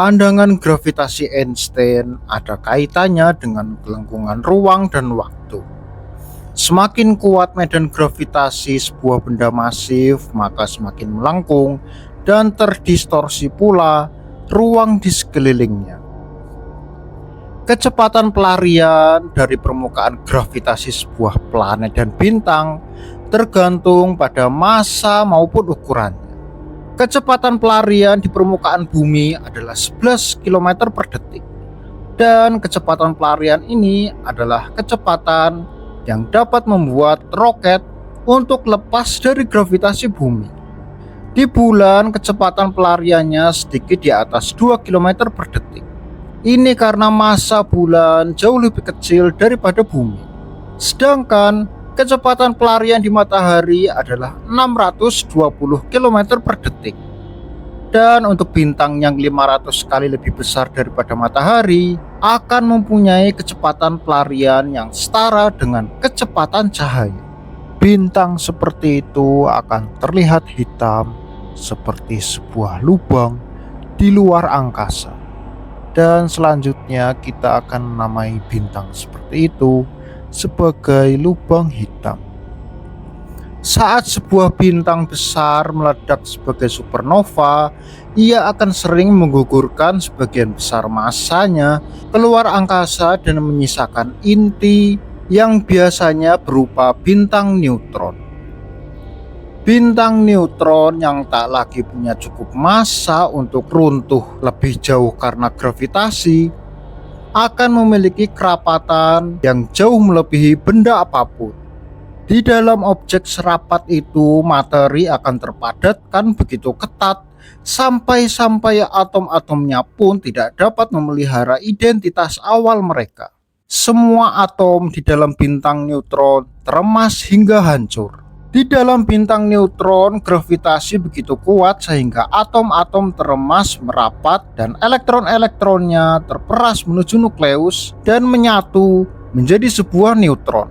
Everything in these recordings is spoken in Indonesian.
Pandangan gravitasi Einstein ada kaitannya dengan kelengkungan ruang dan waktu. Semakin kuat medan gravitasi sebuah benda masif, maka semakin melengkung dan terdistorsi pula ruang di sekelilingnya. Kecepatan pelarian dari permukaan gravitasi sebuah planet dan bintang tergantung pada massa maupun ukurannya. Kecepatan pelarian di permukaan bumi adalah 11 km per detik. Dan kecepatan pelarian ini adalah kecepatan yang dapat membuat roket untuk lepas dari gravitasi bumi. Di bulan, kecepatan pelariannya sedikit di atas 2 km per detik. Ini karena massa bulan jauh lebih kecil daripada bumi. Sedangkan kecepatan pelarian di matahari adalah 620 km per detik. Dan untuk bintang yang 500 kali lebih besar daripada matahari akan mempunyai kecepatan pelarian yang setara dengan kecepatan cahaya. Bintang seperti itu akan terlihat hitam seperti sebuah lubang di luar angkasa. Dan selanjutnya kita akan menamai bintang seperti itu sebagai lubang hitam. Saat sebuah bintang besar meledak sebagai supernova, ia akan sering menggugurkan sebagian besar massanya keluar angkasa dan menyisakan inti yang biasanya berupa bintang neutron. Bintang neutron yang tak lagi punya cukup massa untuk runtuh lebih jauh karena gravitasi akan memiliki kerapatan yang jauh melebihi benda apapun. Di dalam objek serapat itu, materi akan terpadatkan begitu ketat sampai atom-atomnya pun tidak dapat memelihara identitas awal mereka. Semua atom di dalam bintang neutron teremas hingga hancur. Di dalam bintang neutron, gravitasi begitu kuat sehingga atom-atom teremas merapat dan elektron-elektronnya terperas menuju nukleus dan menyatu menjadi sebuah neutron.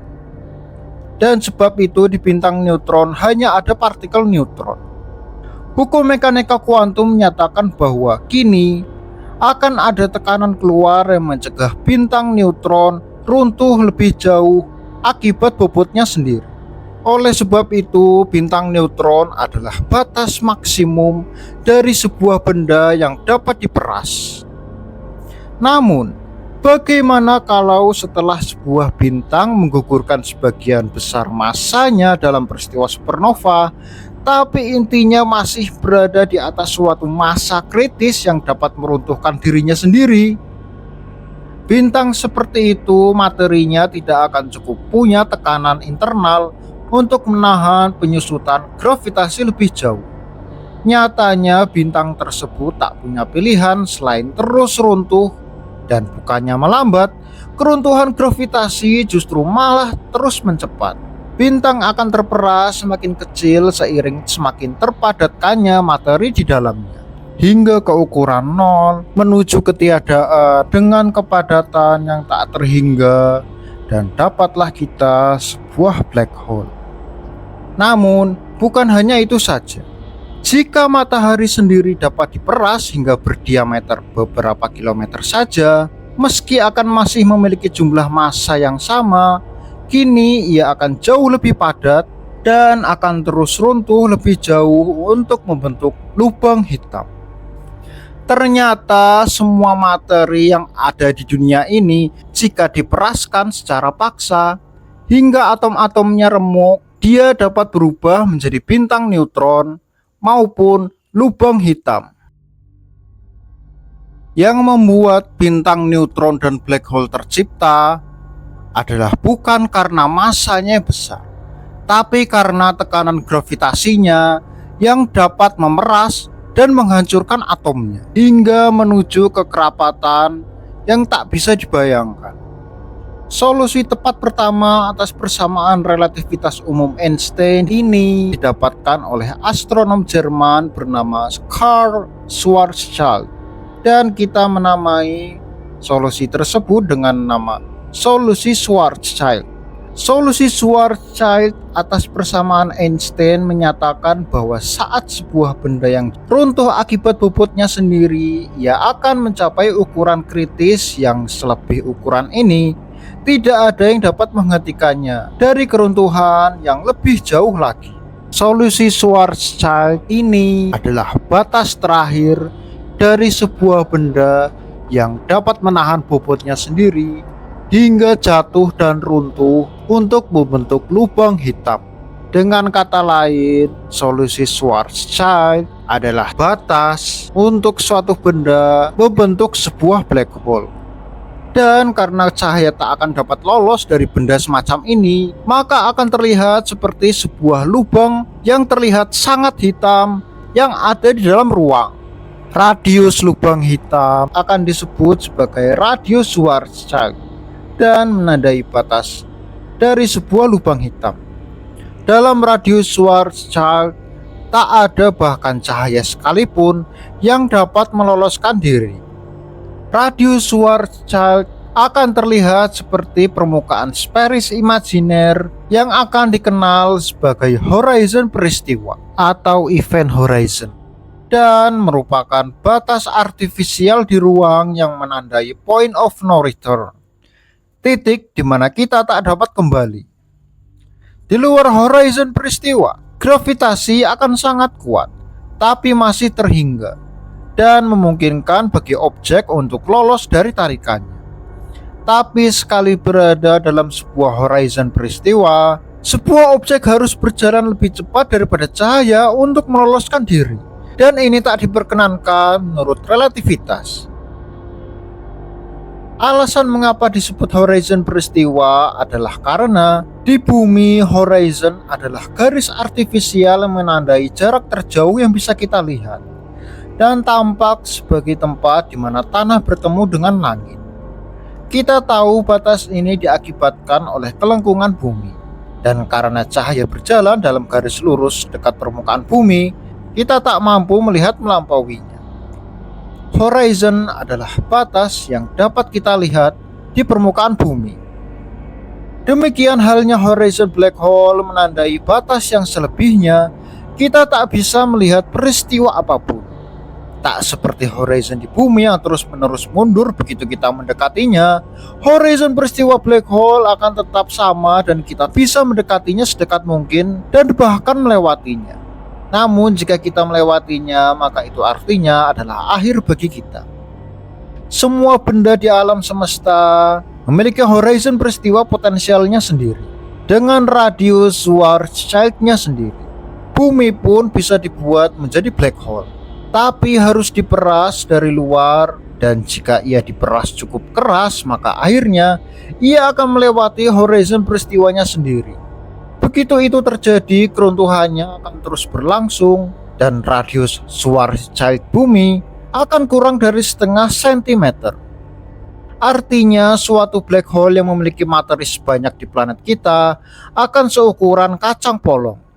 Dan sebab itu di bintang neutron hanya ada partikel neutron. Hukum mekanika kuantum menyatakan bahwa kini akan ada tekanan keluar yang mencegah bintang neutron runtuh lebih jauh akibat bobotnya sendiri. Oleh sebab itu, bintang neutron adalah batas maksimum dari sebuah benda yang dapat diperas. Namun, bagaimana kalau setelah sebuah bintang menggugurkan sebagian besar massanya dalam peristiwa supernova, tapi intinya masih berada di atas suatu massa kritis yang dapat meruntuhkan dirinya sendiri? Bintang seperti itu materinya tidak akan cukup punya tekanan internal untuk menahan penyusutan gravitasi lebih jauh. Nyatanya bintang tersebut tak punya pilihan selain terus runtuh, dan bukannya melambat, keruntuhan gravitasi justru malah terus mencepat. Bintang akan terperas semakin kecil seiring semakin terpadatkannya materi di dalamnya, hingga ke ukuran nol menuju ketiadaan dengan kepadatan yang tak terhingga, dan dapatlah kita sebuah black hole. Namun, bukan hanya itu saja. Jika matahari sendiri dapat diperas hingga berdiameter beberapa kilometer saja, meski akan masih memiliki jumlah massa yang sama, kini ia akan jauh lebih padat dan akan terus runtuh lebih jauh untuk membentuk lubang hitam. Ternyata semua materi yang ada di dunia ini, jika diperaskan secara paksa hingga atom-atomnya remuk, dia dapat berubah menjadi bintang neutron maupun lubang hitam. Yang membuat bintang neutron dan black hole tercipta adalah bukan karena massanya besar, tapi karena tekanan gravitasinya yang dapat memeras dan menghancurkan atomnya hingga menuju ke kerapatan yang tak bisa dibayangkan. Solusi tepat pertama atas persamaan relativitas umum Einstein ini didapatkan oleh astronom Jerman bernama Karl Schwarzschild, dan kita menamai solusi tersebut dengan nama solusi Schwarzschild. Solusi Schwarzschild atas persamaan Einstein menyatakan bahwa saat sebuah benda yang runtuh akibat bobotnya sendiri, ia akan mencapai ukuran kritis yang selebih ukuran ini tidak ada yang dapat menghentikannya dari keruntuhan yang lebih jauh lagi. Solusi Schwarzschild ini adalah batas terakhir dari sebuah benda yang dapat menahan bobotnya sendiri hingga jatuh dan runtuh untuk membentuk lubang hitam. Dengan kata lain, solusi Schwarzschild adalah batas untuk suatu benda membentuk sebuah black hole. Dan karena cahaya tak akan dapat lolos dari benda semacam ini, maka akan terlihat seperti sebuah lubang yang terlihat sangat hitam yang ada di dalam ruang. Radius lubang hitam akan disebut sebagai radius Schwarzschild dan menandai batas dari sebuah lubang hitam. Dalam radius Schwarzschild tak ada bahkan cahaya sekalipun yang dapat meloloskan diri. Radius Schwarzschild akan terlihat seperti permukaan sferis imajiner yang akan dikenal sebagai horizon peristiwa atau event horizon, dan merupakan batas artifisial di ruang yang menandai point of no return, titik di mana kita tak dapat kembali. Di luar horizon peristiwa, gravitasi akan sangat kuat, tapi masih terhingga dan memungkinkan bagi objek untuk lolos dari tarikannya. Tapi sekali berada dalam sebuah horizon peristiwa, sebuah objek harus berjalan lebih cepat daripada cahaya untuk meloloskan diri, dan ini tak diperkenankan menurut relativitas. Alasan mengapa disebut horizon peristiwa adalah karena di bumi horizon adalah garis artifisial yang menandai jarak terjauh yang bisa kita lihat dan tampak sebagai tempat di mana tanah bertemu dengan langit. Kita tahu batas ini diakibatkan oleh kelengkungan bumi, dan karena cahaya berjalan dalam garis lurus dekat permukaan bumi, kita tak mampu melihat melampauinya. Horizon adalah batas yang dapat kita lihat di permukaan bumi. Demikian halnya horizon black hole menandai batas yang selebihnya kita tak bisa melihat peristiwa apapun. Tak seperti horizon di bumi yang terus-menerus mundur begitu kita mendekatinya, horizon peristiwa black hole akan tetap sama dan kita bisa mendekatinya sedekat mungkin dan bahkan melewatinya. Namun jika kita melewatinya, maka itu artinya adalah akhir bagi kita. Semua benda di alam semesta memiliki horizon peristiwa potensialnya sendiri, dengan radius Schwarzschild-nya sendiri. Bumi pun bisa dibuat menjadi black hole, tapi harus diperas dari luar, dan jika ia diperas cukup keras, maka akhirnya ia akan melewati horizon peristiwanya sendiri. Begitu itu terjadi, keruntuhannya akan terus berlangsung dan radius Schwarzschild bumi akan kurang dari setengah sentimeter. Artinya suatu black hole yang memiliki materi sebanyak di planet kita akan seukuran kacang polong.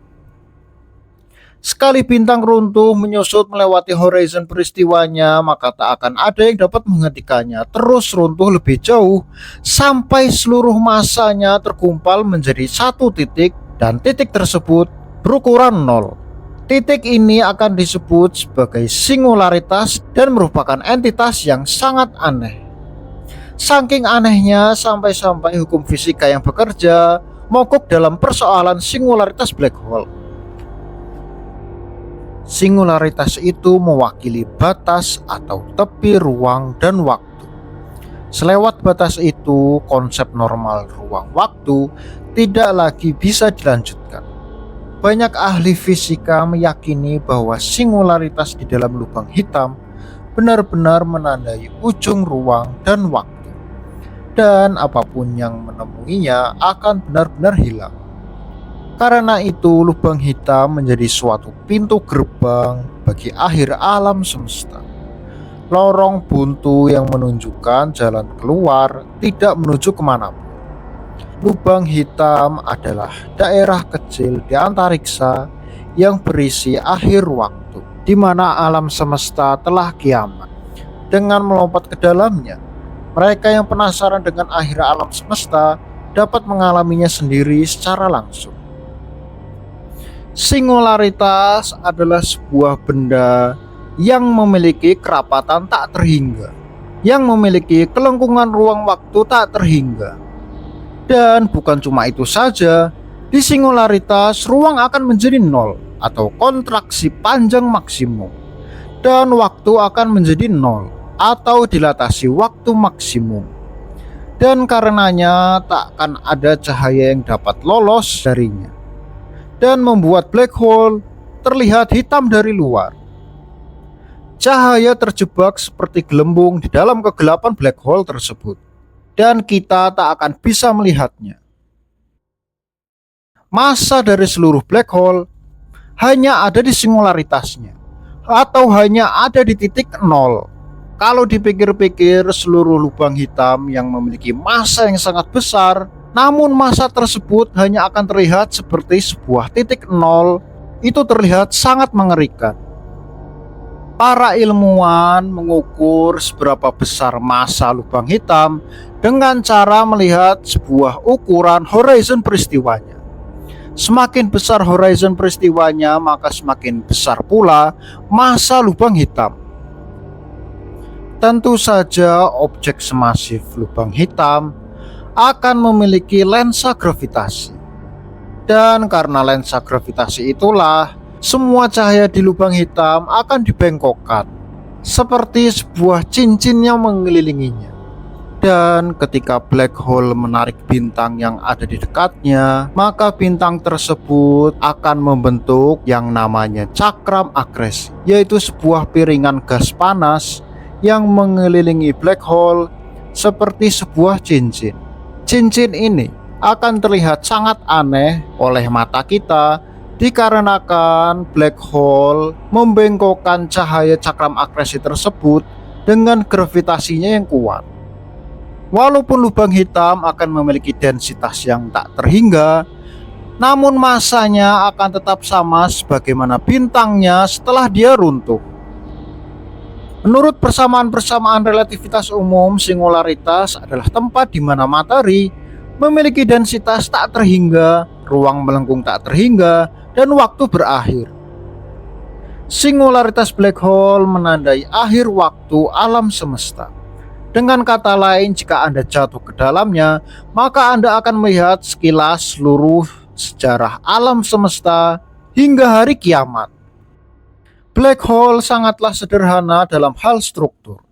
Sekali bintang runtuh menyusut melewati horizon peristiwanya, maka tak akan ada yang dapat menghentikannya terus runtuh lebih jauh sampai seluruh masanya terkumpal menjadi satu titik, dan titik tersebut berukuran 0. Titik ini akan disebut sebagai singularitas dan merupakan entitas yang sangat aneh. Saking anehnya sampai-sampai hukum fisika yang bekerja mogok dalam persoalan singularitas black hole. Singularitas itu mewakili batas atau tepi ruang dan waktu. Selewat batas itu, konsep normal ruang waktu tidak lagi bisa dilanjutkan. Banyak ahli fisika meyakini bahwa singularitas di dalam lubang hitam benar-benar menandai ujung ruang dan waktu, dan apapun yang menemuinya akan benar-benar hilang. Karena itu, lubang hitam menjadi suatu pintu gerbang bagi akhir alam semesta. Lorong buntu yang menunjukkan jalan keluar, tidak menuju kemanapun. Lubang hitam adalah daerah kecil di antariksa yang berisi akhir waktu, di mana alam semesta telah kiamat. Dengan melompat ke dalamnya, mereka yang penasaran dengan akhir alam semesta dapat mengalaminya sendiri secara langsung. Singularitas adalah sebuah benda yang memiliki kerapatan tak terhingga, yang memiliki kelengkungan ruang waktu tak terhingga. Dan bukan cuma itu saja, di singularitas ruang akan menjadi nol atau kontraksi panjang maksimum, dan waktu akan menjadi nol atau dilatasi waktu maksimum. Dan karenanya tak akan ada cahaya yang dapat lolos darinya, dan membuat black hole terlihat hitam dari luar. Cahaya terjebak seperti gelembung di dalam kegelapan black hole tersebut, dan kita tak akan bisa melihatnya. Massa dari seluruh black hole hanya ada di singularitasnya, atau hanya ada di titik nol. Kalau dipikir-pikir, seluruh lubang hitam yang memiliki massa yang sangat besar, namun massa tersebut hanya akan terlihat seperti sebuah titik nol, itu terlihat sangat mengerikan. Para ilmuwan mengukur seberapa besar massa lubang hitam dengan cara melihat sebuah ukuran horizon peristiwanya. Semakin besar horizon peristiwanya, maka semakin besar pula massa lubang hitam. Tentu saja objek semasif lubang hitam akan memiliki lensa gravitasi. Dan karena lensa gravitasi itulah, semua cahaya di lubang hitam akan dibengkokkan, seperti sebuah cincin yang mengelilinginya. Dan ketika black hole menarik bintang yang ada di dekatnya, maka bintang tersebut akan membentuk yang namanya cakram akresi, yaitu sebuah piringan gas panas yang mengelilingi black hole seperti sebuah cincin. Cincin ini akan terlihat sangat aneh oleh mata kita dikarenakan black hole membengkokkan cahaya cakram akresi tersebut dengan gravitasinya yang kuat. Walaupun lubang hitam akan memiliki densitas yang tak terhingga, namun massanya akan tetap sama sebagaimana bintangnya setelah dia runtuh. Menurut persamaan-persamaan relativitas umum, singularitas adalah tempat di mana materi memiliki densitas tak terhingga, ruang melengkung tak terhingga, dan waktu berakhir. Singularitas black hole menandai akhir waktu alam semesta. Dengan kata lain, jika Anda jatuh ke dalamnya, maka Anda akan melihat sekilas seluruh sejarah alam semesta hingga hari kiamat. Black hole sangatlah sederhana dalam hal struktur.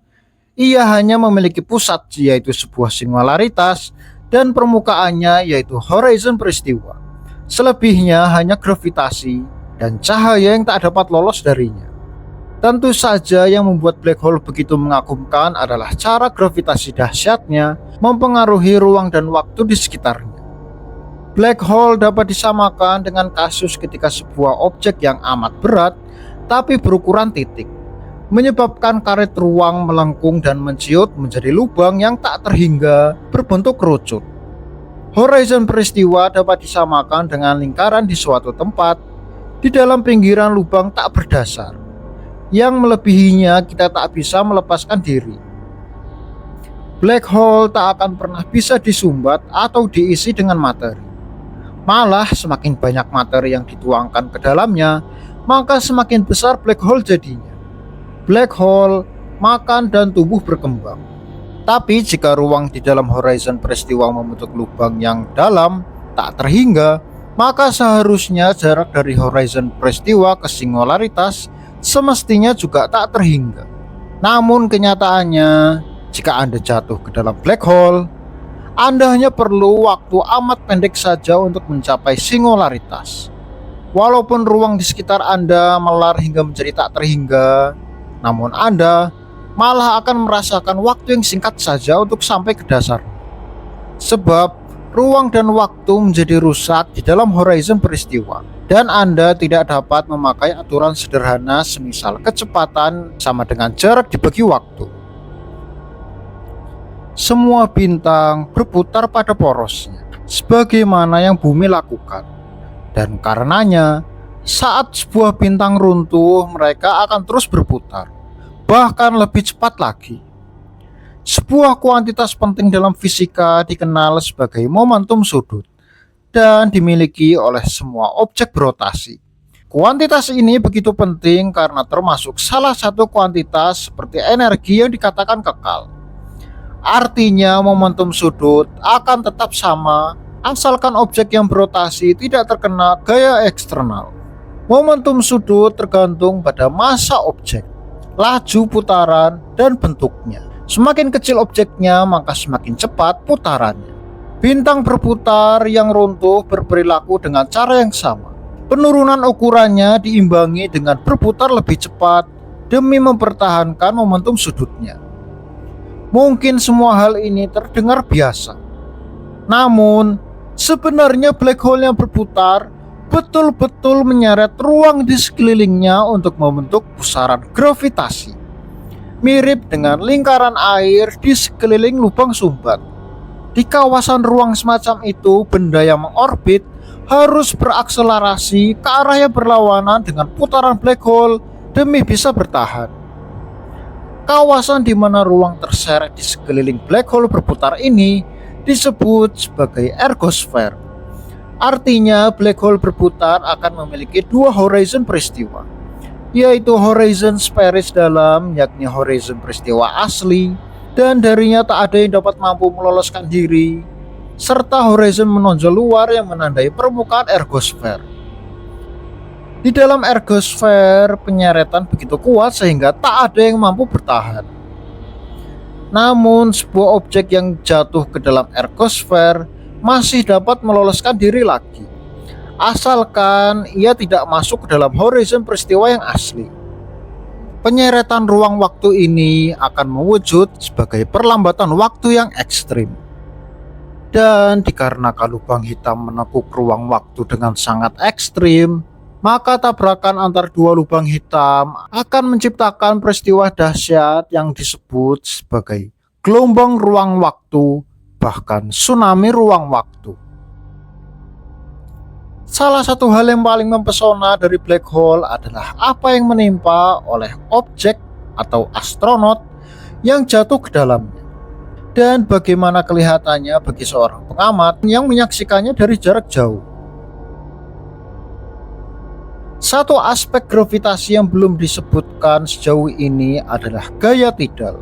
Ia hanya memiliki pusat, yaitu sebuah singularitas, dan permukaannya yaitu horizon peristiwa. Selebihnya hanya gravitasi dan cahaya yang tak dapat lolos darinya. Tentu saja yang membuat black hole begitu mengagumkan adalah cara gravitasi dahsyatnya mempengaruhi ruang dan waktu di sekitarnya. Black hole dapat disamakan dengan kasus ketika sebuah objek yang amat berat tapi berukuran titik, menyebabkan karet ruang melengkung dan menciut menjadi lubang yang tak terhingga berbentuk kerucut. Horizon peristiwa dapat disamakan dengan lingkaran di suatu tempat di dalam pinggiran lubang tak berdasar. Yang melebihinya kita tak bisa melepaskan diri. Black hole tak akan pernah bisa disumbat atau diisi dengan materi. Malah semakin banyak materi yang dituangkan ke dalamnya, maka semakin besar black hole jadinya. Black hole makan dan tumbuh berkembang. Tapi jika ruang di dalam horizon peristiwa membentuk lubang yang dalam tak terhingga, maka seharusnya jarak dari horizon peristiwa ke singularitas semestinya juga tak terhingga. Namun kenyataannya, jika Anda jatuh ke dalam black hole, Anda hanya perlu waktu amat pendek saja untuk mencapai singularitas. Walaupun ruang di sekitar Anda melar hingga menjadi tak terhingga, namun Anda malah akan merasakan waktu yang singkat saja untuk sampai ke dasar. Sebab ruang dan waktu menjadi rusak di dalam horizon peristiwa, dan Anda tidak dapat memakai aturan sederhana semisal kecepatan sama dengan jarak dibagi waktu. Semua bintang berputar pada porosnya, sebagaimana yang bumi lakukan. Dan karenanya, saat sebuah bintang runtuh, mereka akan terus berputar, bahkan lebih cepat lagi. Sebuah kuantitas penting dalam fisika dikenal sebagai momentum sudut dan dimiliki oleh semua objek berotasi. Kuantitas ini begitu penting karena termasuk salah satu kuantitas seperti energi yang dikatakan kekal. Artinya momentum sudut akan tetap sama asalkan objek yang berotasi tidak terkena gaya eksternal. Momentum sudut tergantung pada massa objek, laju putaran, dan bentuknya. Semakin kecil objeknya, maka semakin cepat putarannya. Bintang berputar yang runtuh berperilaku dengan cara yang sama. Penurunan ukurannya diimbangi dengan berputar lebih cepat demi mempertahankan momentum sudutnya. Mungkin semua hal ini terdengar biasa. Namun, sebenarnya black hole yang berputar betul-betul menyeret ruang di sekelilingnya untuk membentuk pusaran gravitasi. Mirip dengan lingkaran air di sekeliling lubang sumbat. Di kawasan ruang semacam itu, benda yang mengorbit harus berakselerasi ke arah yang berlawanan dengan putaran black hole demi bisa bertahan. Kawasan di mana ruang terseret di sekeliling black hole berputar ini disebut sebagai ergosfer. Artinya black hole berputar akan memiliki dua horizon peristiwa, yaitu horizon Sperris dalam, yakni horizon peristiwa asli, dan darinya tak ada yang dapat mampu meloloskan diri, serta horizon menonjol luar yang menandai permukaan ergosfer. Di dalam ergosfer, penyeretan begitu kuat sehingga tak ada yang mampu bertahan. Namun, sebuah objek yang jatuh ke dalam ergosfer masih dapat meloloskan diri lagi, asalkan ia tidak masuk ke dalam horizon peristiwa yang asli. Penyeretan ruang waktu ini akan mewujud sebagai perlambatan waktu yang ekstrim. Dan dikarenakan lubang hitam menekuk ruang waktu dengan sangat ekstrim, maka tabrakan antar dua lubang hitam akan menciptakan peristiwa dahsyat yang disebut sebagai gelombang ruang waktu, bahkan tsunami ruang waktu. Salah satu hal yang paling mempesona dari black hole adalah apa yang menimpa oleh objek atau astronot yang jatuh ke dalamnya, dan bagaimana kelihatannya bagi seorang pengamat yang menyaksikannya dari jarak jauh. Satu aspek gravitasi yang belum disebutkan sejauh ini adalah gaya tidal.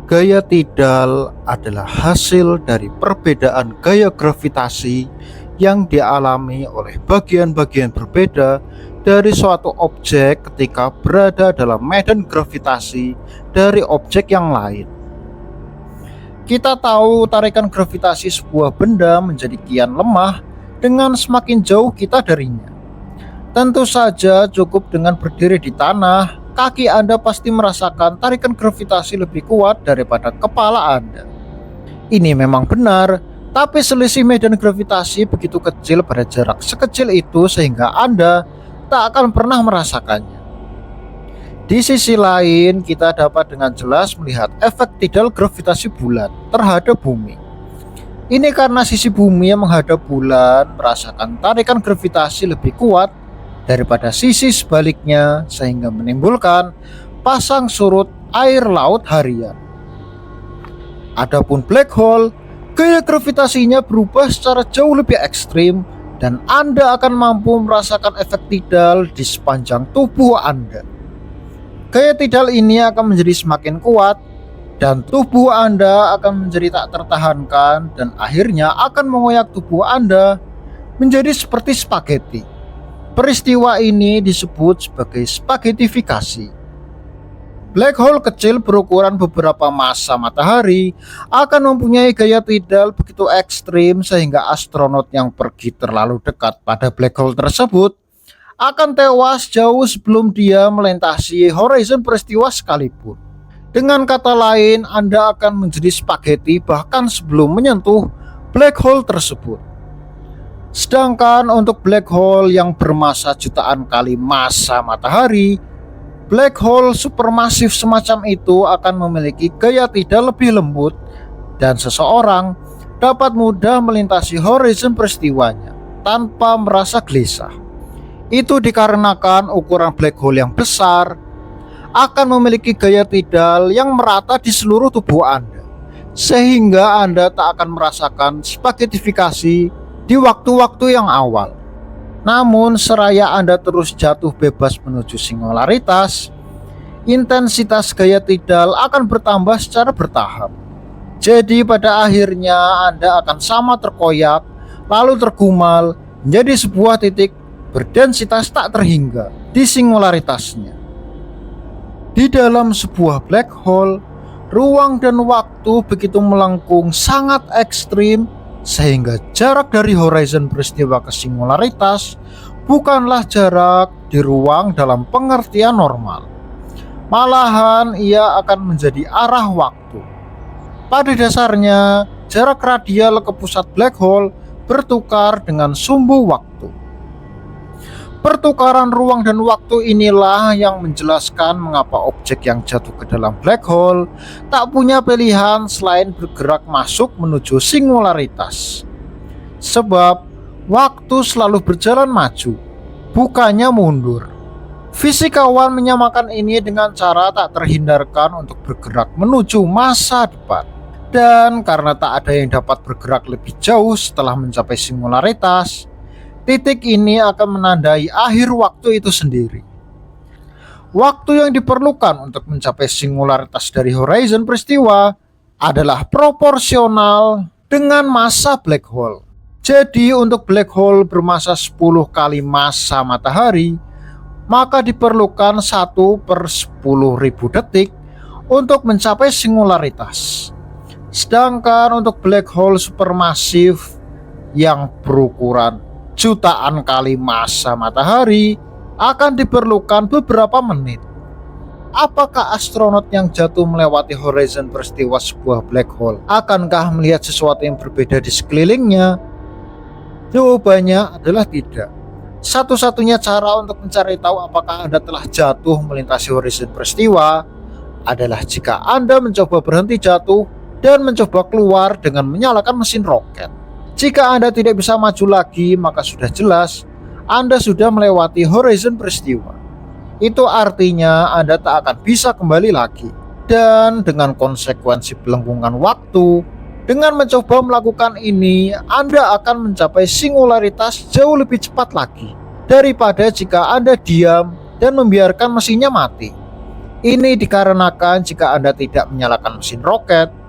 Gaya tidal adalah hasil dari perbedaan gaya gravitasi yang dialami oleh bagian-bagian berbeda dari suatu objek ketika berada dalam medan gravitasi dari objek yang lain. Kita tahu tarikan gravitasi sebuah benda menjadi kian lemah dengan semakin jauh kita darinya. Tentu saja cukup dengan berdiri di tanah, kaki Anda pasti merasakan tarikan gravitasi lebih kuat daripada kepala Anda. Ini memang benar, tapi selisih medan gravitasi begitu kecil pada jarak sekecil itu sehingga Anda tak akan pernah merasakannya. Di sisi lain, kita dapat dengan jelas melihat efek tidal gravitasi bulan terhadap bumi. Ini karena sisi bumi yang menghadap bulan merasakan tarikan gravitasi lebih kuat daripada sisi sebaliknya, sehingga menimbulkan pasang surut air laut harian. Adapun black hole, gaya gravitasinya berubah secara jauh lebih ekstrim dan Anda akan mampu merasakan efek tidal di sepanjang tubuh Anda. Gaya tidal ini akan menjadi semakin kuat dan tubuh Anda akan menjadi tak tertahankan dan akhirnya akan mengoyak tubuh Anda menjadi seperti spaghetti. Peristiwa ini disebut sebagai spaghettifikasi. Black hole kecil berukuran beberapa massa matahari akan mempunyai gaya tidal begitu ekstrim sehingga astronot yang pergi terlalu dekat pada black hole tersebut akan tewas jauh sebelum dia melintasi horizon peristiwa sekalipun. Dengan kata lain, Anda akan menjadi spaghetti bahkan sebelum menyentuh black hole tersebut. Sedangkan untuk black hole yang bermassa jutaan kali massa matahari, black hole supermasif semacam itu akan memiliki gaya tidal lebih lembut dan seseorang dapat mudah melintasi horizon peristiwanya tanpa merasa gelisah. Itu dikarenakan ukuran black hole yang besar akan memiliki gaya tidal yang merata di seluruh tubuh Anda. sehingga Anda tak akan merasakan spaghettifikasi di waktu-waktu yang awal. Namun seraya Anda terus jatuh bebas menuju singularitas, intensitas gaya tidal akan bertambah secara bertahap. Jadi pada akhirnya Anda akan sama terkoyak, lalu tergumal menjadi sebuah titik berdensitas tak terhingga di singularitasnya. Di dalam sebuah black hole, ruang dan waktu begitu melengkung sangat ekstrim sehingga jarak dari horizon peristiwa ke singularitas bukanlah jarak di ruang dalam pengertian normal. Malahan ia akan menjadi arah waktu. Pada dasarnya, jarak radial ke pusat black hole bertukar dengan sumbu waktu. Pertukaran ruang dan waktu inilah yang menjelaskan mengapa objek yang jatuh ke dalam black hole tak punya pilihan selain bergerak masuk menuju singularitas. Sebab waktu selalu berjalan maju, bukannya mundur. Fisikawan menyamakan ini dengan cara tak terhindarkan untuk bergerak menuju masa depan. Dan karena tak ada yang dapat bergerak lebih jauh setelah mencapai singularitas, titik ini akan menandai akhir waktu itu sendiri. Waktu yang diperlukan untuk mencapai singularitas dari horizon peristiwa adalah proporsional dengan massa black hole. Jadi untuk black hole bermassa 10 kali massa matahari, maka diperlukan 1/10.000 detik untuk mencapai singularitas. Sedangkan untuk black hole supermasif yang berukuran jutaan kali massa matahari akan diperlukan beberapa menit. Apakah astronot yang jatuh melewati horizon peristiwa sebuah black hole akankah melihat sesuatu yang berbeda di sekelilingnya? Jawabannya adalah tidak. Satu-satunya cara untuk mencari tahu apakah Anda telah jatuh melintasi horizon peristiwa adalah jika Anda mencoba berhenti jatuh dan mencoba keluar dengan menyalakan mesin roket. Jika Anda tidak bisa maju lagi, maka sudah jelas Anda sudah melewati horizon peristiwa. Itu artinya Anda tak akan bisa kembali lagi. Dan dengan konsekuensi pelengkungan waktu, dengan mencoba melakukan ini, Anda akan mencapai singularitas jauh lebih cepat lagi daripada jika Anda diam dan membiarkan mesinnya mati. Ini dikarenakan jika Anda tidak menyalakan mesin roket,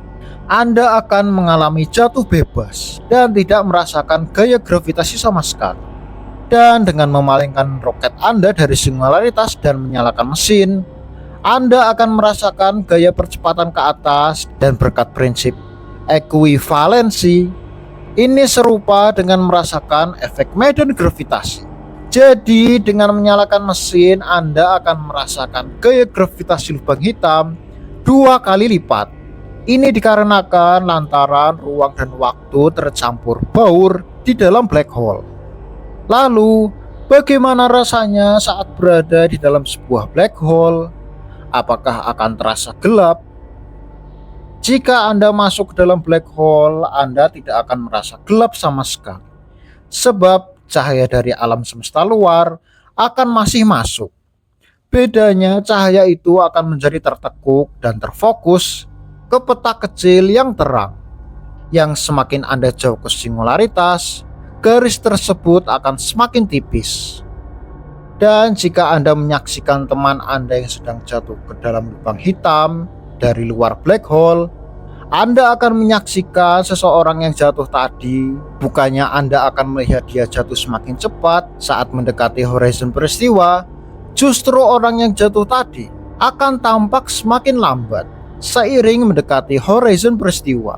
Anda akan mengalami jatuh bebas dan tidak merasakan gaya gravitasi sama sekali. Dan dengan memalingkan roket Anda dari singularitas dan menyalakan mesin, Anda akan merasakan gaya percepatan ke atas dan berkat prinsip ekuivalensi, ini serupa dengan merasakan efek medan gravitasi. Jadi dengan menyalakan mesin, Anda akan merasakan gaya gravitasi lubang hitam 2 kali lipat. Ini dikarenakan lantaran ruang dan waktu tercampur baur di dalam black hole. Lalu, bagaimana rasanya saat berada di dalam sebuah black hole? Apakah akan terasa gelap? Jika Anda masuk ke dalam black hole, Anda tidak akan merasa gelap sama sekali. Sebab cahaya dari alam semesta luar akan masih masuk. Bedanya, cahaya itu akan menjadi tertekuk dan terfokus ke peta kecil yang terang. Yang semakin Anda jauh ke singularitas, garis tersebut akan semakin tipis. Dan jika Anda menyaksikan teman Anda yang sedang jatuh ke dalam lubang hitam dari luar black hole, Anda akan menyaksikan seseorang yang jatuh tadi. Bukannya Anda akan melihat dia jatuh semakin cepat saat mendekati horizon peristiwa, justru orang yang jatuh tadi akan tampak semakin lambat seiring mendekati horizon peristiwa.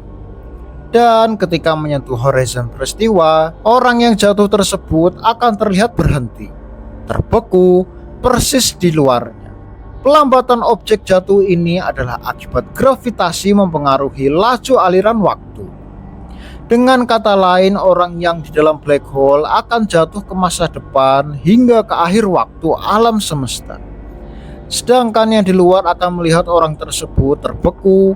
Dan ketika menyentuh horizon peristiwa, orang yang jatuh tersebut akan terlihat berhenti, terbeku persis di luarnya. Pelambatan objek jatuh ini adalah akibat gravitasi mempengaruhi laju aliran waktu. Dengan kata lain, orang yang di dalam black hole akan jatuh ke masa depan hingga ke akhir waktu alam semesta. Sedangkan yang di luar akan melihat orang tersebut terbeku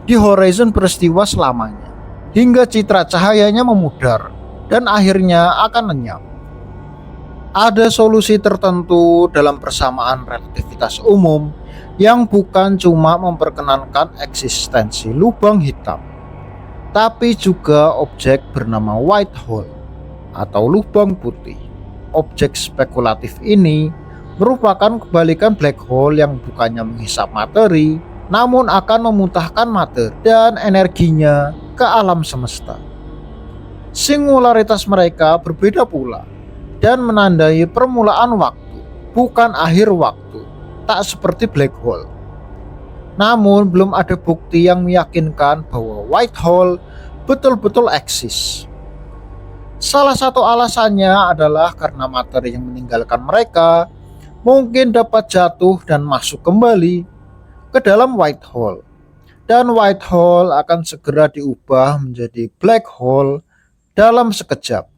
di horizon peristiwa selamanya, hingga citra cahayanya memudar dan akhirnya akan lenyap. Ada solusi tertentu dalam persamaan relativitas umum yang bukan cuma memperkenankan eksistensi lubang hitam, tapi juga objek bernama white hole atau lubang putih. Objek spekulatif ini merupakan kebalikan black hole yang bukannya menghisap materi, namun akan memuntahkan materi dan energinya ke alam semesta. Singularitas mereka berbeda pula dan menandai permulaan waktu, bukan akhir waktu, tak seperti black hole. Namun belum ada bukti yang meyakinkan bahwa white hole betul-betul eksis. Salah satu alasannya adalah karena materi yang meninggalkan mereka mungkin dapat jatuh dan masuk kembali ke dalam white hole. Dan white hole akan segera diubah menjadi black hole dalam sekejap.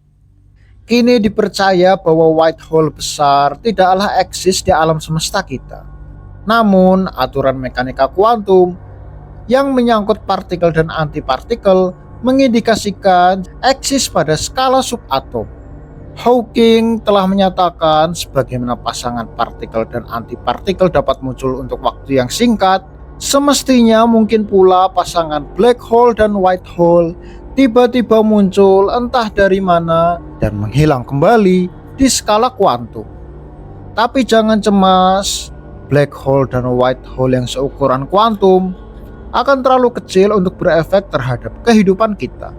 Kini dipercaya bahwa white hole besar tidaklah eksis di alam semesta kita. Namun aturan mekanika kuantum yang menyangkut partikel dan antipartikel mengindikasikan eksis pada skala subatom. Hawking telah menyatakan sebagaimana pasangan partikel dan antipartikel dapat muncul untuk waktu yang singkat, semestinya mungkin pula pasangan black hole dan white hole tiba-tiba muncul entah dari mana dan menghilang kembali di skala kuantum. Tapi jangan cemas, black hole dan white hole yang seukuran kuantum akan terlalu kecil untuk berefek terhadap kehidupan kita.